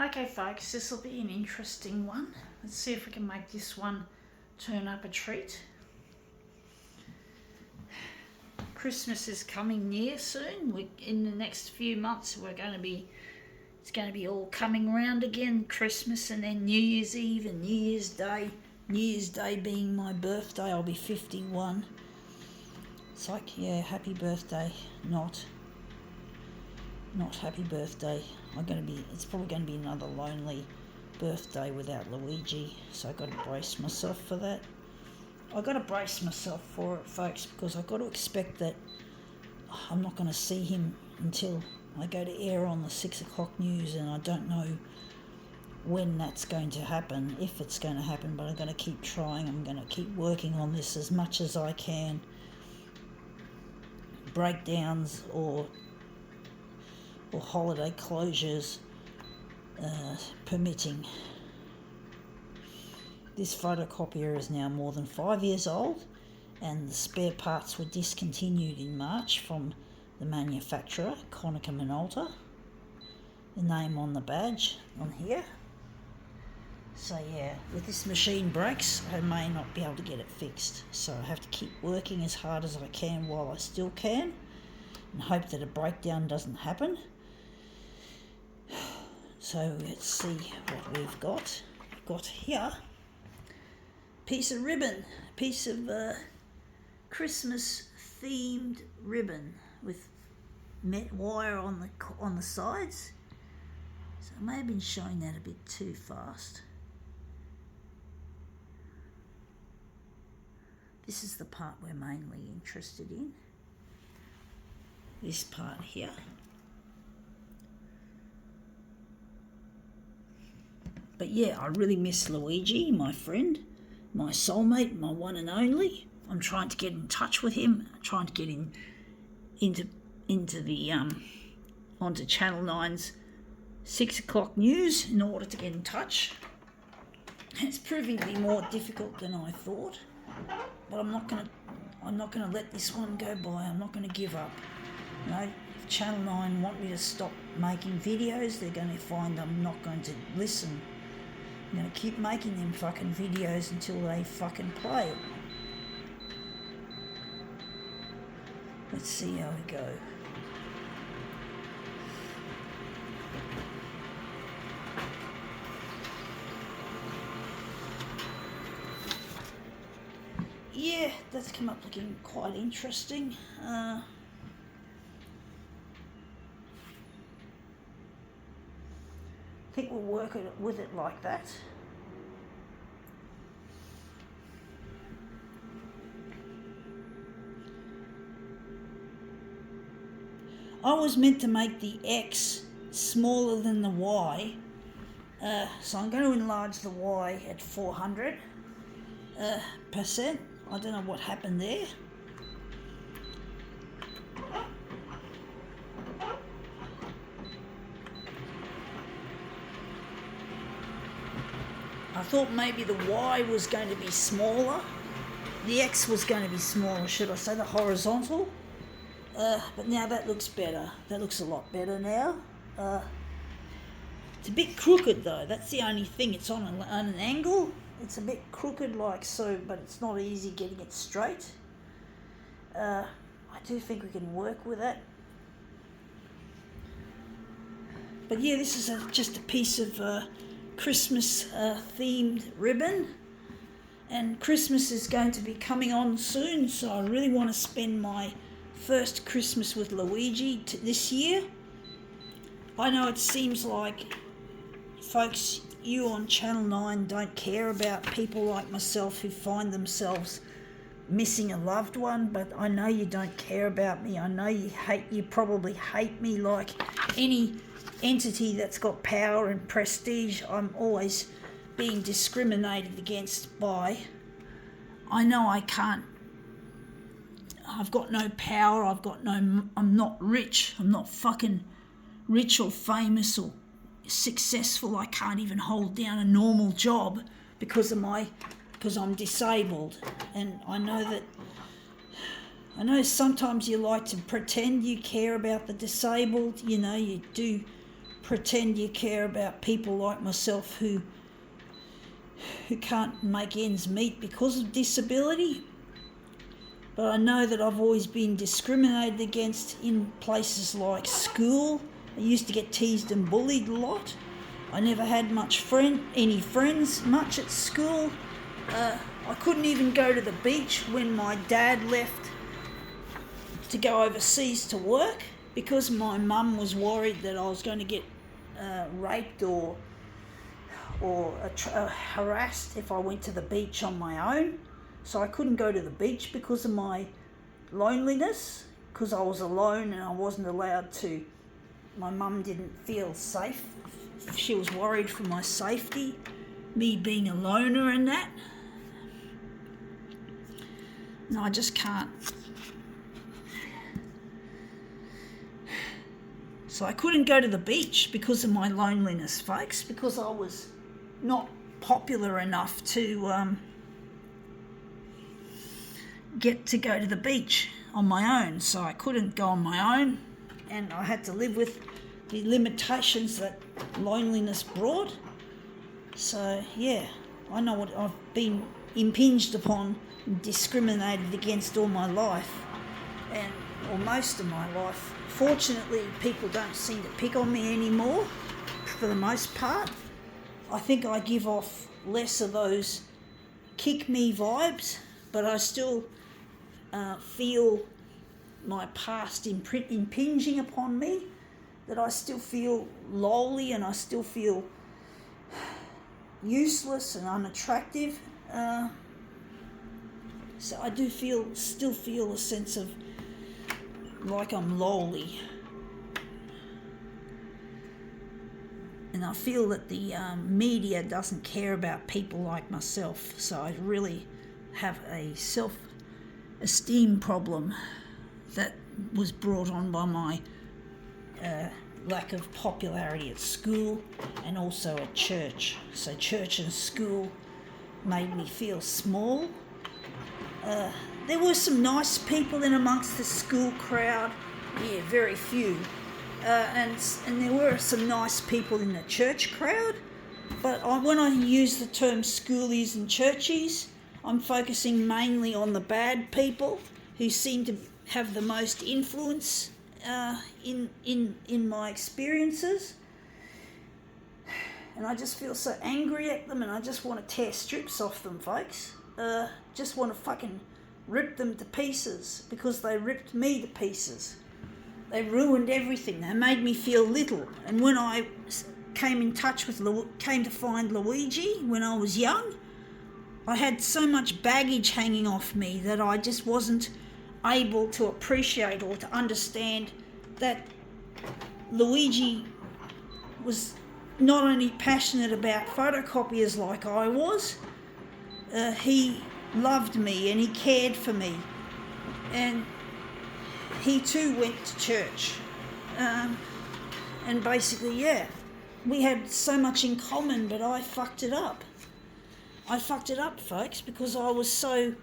Okay folks, this will be an interesting one. Let's see if we can make this one turn up a treat. Christmas is coming near soon. In the next few months it's going to be all coming around again. Christmas and then New Year's Eve and New Year's Day. New Year's Day being my birthday, I'll be 51. It's like, yeah, happy birthday, not happy birthday. It's probably going to be another lonely birthday without Luigi, so I've got to brace myself for that. I've got to brace myself for it, folks, because I've got to expect that I'm not going to see him until I go to air on the 6 o'clock news, and I don't know when that's going to happen, if it's going to happen, but I'm going to keep trying. I'm going to keep working on this as much as I can. Breakdowns or holiday closures permitting. This photocopier is now more than 5 years old, and the spare parts were discontinued in March from the manufacturer, Konica Minolta. The name on the badge on here. So yeah, if this machine breaks, I may not be able to get it fixed. So I have to keep working as hard as I can while I still can, and hope that a breakdown doesn't happen. So let's see what we've got. We've got here piece of ribbon, piece of Christmas-themed ribbon with met wire on the sides. So I may have been showing that a bit too fast. This is the part we're mainly interested in. This part here. But yeah, I really miss Luigi, my friend, my soulmate, my one and only. I'm trying to get in touch with him, trying to get into the onto Channel 9's 6 o'clock news in order to get in touch. It's proving to be more difficult than I thought, but I'm not gonna let this one go by. I'm not gonna give up. You know, if Channel 9 want me to stop making videos, they're going to find I'm not going to listen. I'm going to keep making them fucking videos until they fucking play. Let's see how we go. Yeah, that's come up looking quite interesting. I think we'll work with it like that. I was meant to make the X smaller than the Y, so I'm going to enlarge the Y at 400%. I don't know what happened there. I thought maybe the Y was going to be smaller. The X was going to be smaller, should I say, the horizontal. But now that looks better. That looks a lot better now. It's a bit crooked though. That's the only thing. It's on an angle. It's a bit crooked like so, but it's not easy getting it straight. I do think we can work with that. But yeah, this is just a piece of Christmas themed ribbon, and Christmas is going to be coming on soon, so I really want to spend my first Christmas with Luigi this year. I know it seems like, folks, you on Channel 9 don't care about people like myself who find themselves missing a loved one, but I know you don't care about me. I know you probably hate me like any entity that's got power and prestige. I'm always being discriminated against by. I know I can't. I've got no power. I'm not rich. I'm not fucking rich or famous or successful. I can't even hold down a normal job because I'm disabled. And I know sometimes you like to pretend you care about the disabled. You know, you do pretend you care about people like myself who can't make ends meet because of disability. But I know that I've always been discriminated against in places like school. I used to get teased and bullied a lot. I never had any friends much at school. I couldn't even go to the beach when my dad left to go overseas to work because my mum was worried that I was going to get raped or harassed if I went to the beach on my own. So I couldn't go to the beach because of my loneliness, because I was alone and I wasn't allowed to. My mum didn't feel safe. She was worried for my safety, me being a loner and that. No, I just can't. So I couldn't go to the beach because of my loneliness, folks, because I was not popular enough to get to go to the beach on my own. So I couldn't go on my own, and I had to live with the limitations that loneliness brought. So yeah, I know what I've been impinged upon and discriminated against all my life, or most of my life. Fortunately, people don't seem to pick on me anymore, for the most part. I think I give off less of those kick me vibes, but I still feel my past impinging upon me, that I still feel lowly and I still feel useless and unattractive. So I do still feel a sense of like I'm lowly. And I feel that the media doesn't care about people like myself. So I really have a self-esteem problem that was brought on by my lack of popularity at school and also at church. So church and school made me feel small. There were some nice people in amongst the school crowd. Yeah, very few. And there were some nice people in the church crowd. But when I use the term schoolies and churchies, I'm focusing mainly on the bad people who seem to have the most influence in my experiences. And I just feel so angry at them, and I just want to tear strips off them, folks. Just want to fucking rip them to pieces, because they ripped me to pieces. They ruined everything. They made me feel little. And when I came to find Luigi when I was young, I had so much baggage hanging off me that I just wasn't able to appreciate or to understand that Luigi was not only passionate about photocopiers like I was, he loved me and he cared for me, and he too went to church, and basically, yeah, we had so much in common, but I fucked it up. Folks, because I was so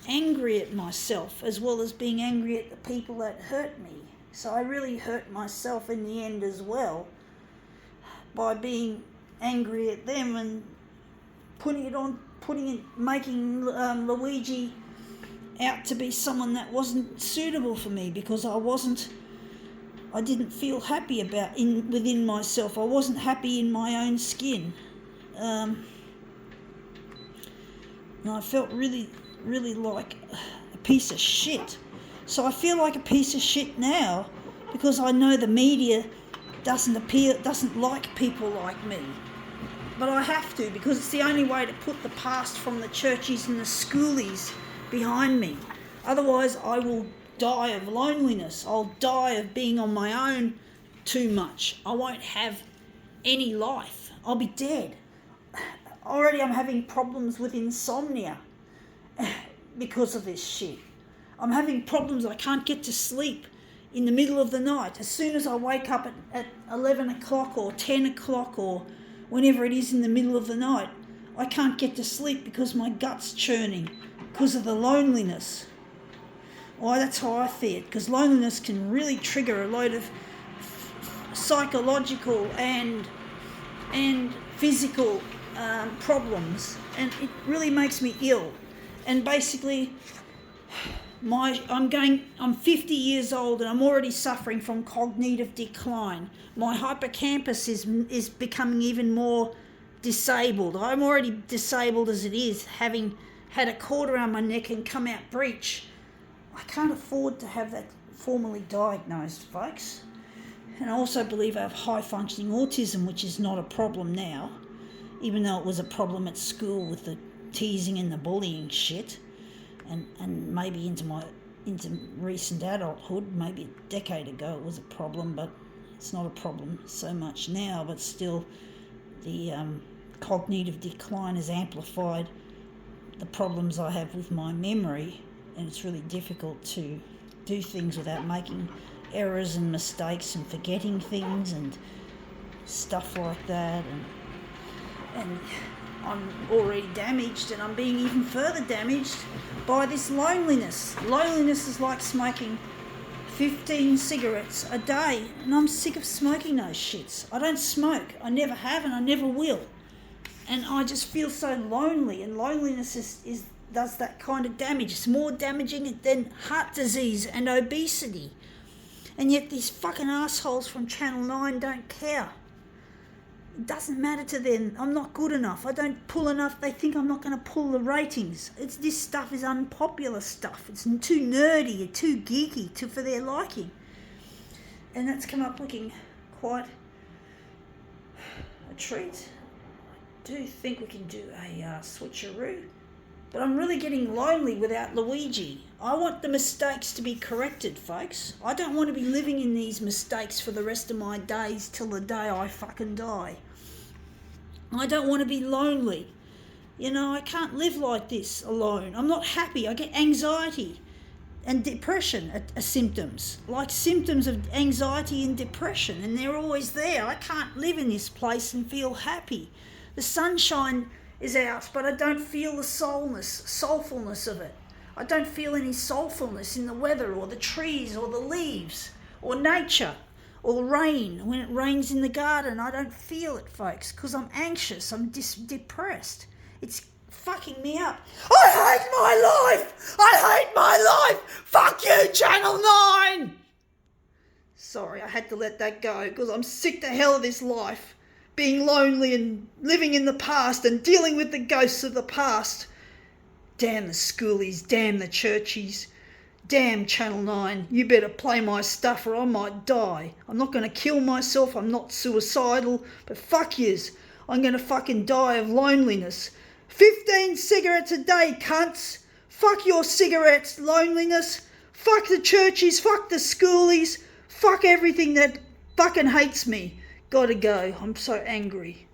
angry at myself as well as being angry at the people that hurt me. So I really hurt myself in the end as well by being angry at them and making Luigi out to be someone that wasn't suitable for me, because I didn't feel happy within myself. I wasn't happy in my own skin. And I felt really, really like a piece of shit. So I feel like a piece of shit now because I know the media doesn't like people like me. But I have to, because it's the only way to put the past from the churchies and the schoolies behind me. Otherwise, I will die of loneliness. I'll die of being on my own too much. I won't have any life. I'll be dead. Already I'm having problems with insomnia because of this shit. I'm having problems. I can't get to sleep in the middle of the night. As soon as I wake up at 11 o'clock or 10 o'clock or whenever it is in the middle of the night, I can't get to sleep because my gut's churning because of the loneliness. Well, that's how I see it, because loneliness can really trigger a load of psychological and physical problems, and it really makes me ill. And basically, I'm 50 years old and I'm already suffering from cognitive decline. My hippocampus is becoming even more disabled. I'm already disabled as it is, having had a cord around my neck and come out breech. I can't afford to have that formally diagnosed, folks. And I also believe I have high functioning autism, which is not a problem now, even though it was a problem at school with the teasing and the bullying shit, and maybe into recent adulthood, maybe a decade ago it was a problem, but it's not a problem so much now. But still, the cognitive decline has amplified the problems I have with my memory, and it's really difficult to do things without making errors and mistakes and forgetting things and stuff like that, and I'm already damaged, and I'm being even further damaged by this loneliness. Loneliness is like smoking 15 cigarettes a day, and I'm sick of smoking those shits. I don't smoke. I never have, and I never will. And I just feel so lonely, and loneliness does that kind of damage. It's more damaging than heart disease and obesity. And yet these fucking assholes from Channel 9 don't care. It doesn't matter to them. I'm not good enough. I don't pull enough. They think I'm not going to pull the ratings. This stuff is unpopular stuff. It's too nerdy, too geeky for their liking. And that's come up looking quite a treat. I do think we can do a switcheroo. But I'm really getting lonely without Luigi. I want the mistakes to be corrected, folks. I don't want to be living in these mistakes for the rest of my days till the day I fucking die. I don't want to be lonely. You know, I can't live like this alone. I'm not happy. I get anxiety and depression are symptoms, like symptoms of anxiety and depression, and they're always there. I can't live in this place and feel happy. The sunshine is out, but I don't feel the soulfulness of it. I don't feel any soulfulness in the weather or the trees or the leaves or nature or the rain. When it rains in the garden, I don't feel it, folks, because I'm anxious, I'm depressed. It's fucking me up. I hate my life! I hate my life! Fuck you, Channel 9! Sorry, I had to let that go because I'm sick to hell of this life. Being lonely and living in the past and dealing with the ghosts of the past. Damn the schoolies, damn the churchies, damn Channel 9. You better play my stuff or I might die. I'm not going to kill myself, I'm not suicidal, but fuck yous. I'm going to fucking die of loneliness. 15 cigarettes a day, cunts. Fuck your cigarettes, loneliness. Fuck the churchies, fuck the schoolies. Fuck everything that fucking hates me. Gotta go. I'm so angry.